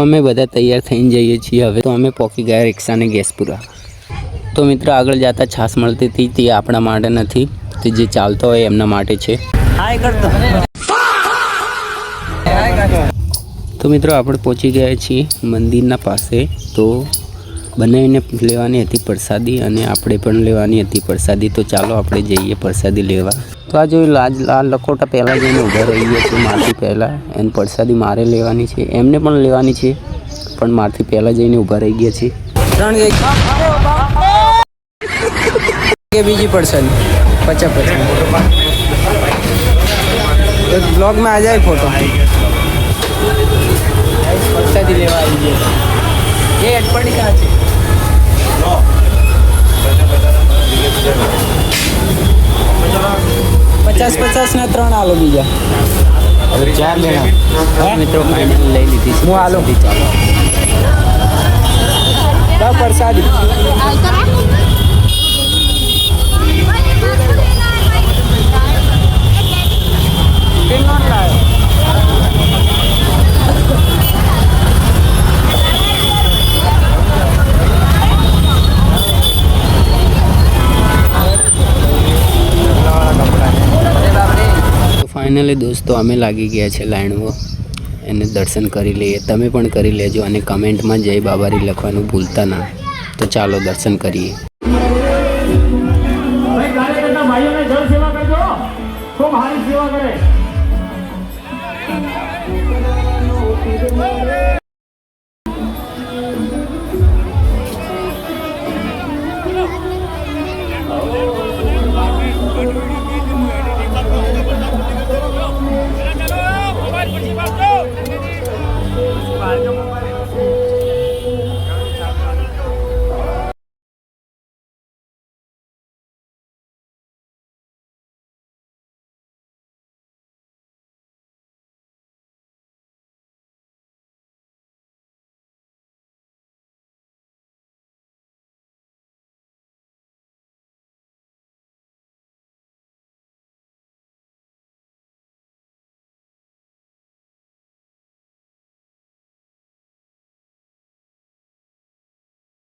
અમે બધા તૈયાર થઈને જઈએ છીએ। હવે તો અમે પહોંચી ગયા રિક્ષાને ગેસપુરા। તો મિત્રો આગળ જતા છાશ મળતી હતી, તે આપણા માટે નથી, તે જે ચાલતો હોય એમના માટે છે। હાય કરતો। તો મિત્રો આપણે પહોંચી ગયા છીએ મંદિરના પાસે। તો બનાવીને લેવાની હતી પ્રસાદી અને આપણે પણ લેવાની હતી પ્રસાદી। તો ચાલો આપણે જઈએ પ્રસાદી લેવા। તો આ જો લાલ લકોટા પહેલાં જઈને ઊભા રહીએ છીએ મારથી પહેલાં, એની પ્રસાદી મારે લેવાની છે, એમને પણ લેવાની છે, પણ મારથી પહેલાં જઈને ઊભા રહી ગયા છીએ। કે બીજી પ્રસાદી 50 બ્લોગ में आ जाए फोटो। प्रसादी लेवा आई गए। ये अटपटी कहाँ છે? 50 ના 3 આલો બીજા। હવે 4 લેના। મિત્રો ફાઇનલ લઈ લીધી છે। હું આલો ચાલો પ્રસાદી। ફાઇનલી દોસ્તો અમે લાગી ગયા છે લાઈનમાં, એને દર્શન કરી લઈએ। તમે પણ કરી લેજો અને કમેન્ટમાં જય બાબારી લખવાનું ભૂલતા ના। તો ચાલો દર્શન કરીએ।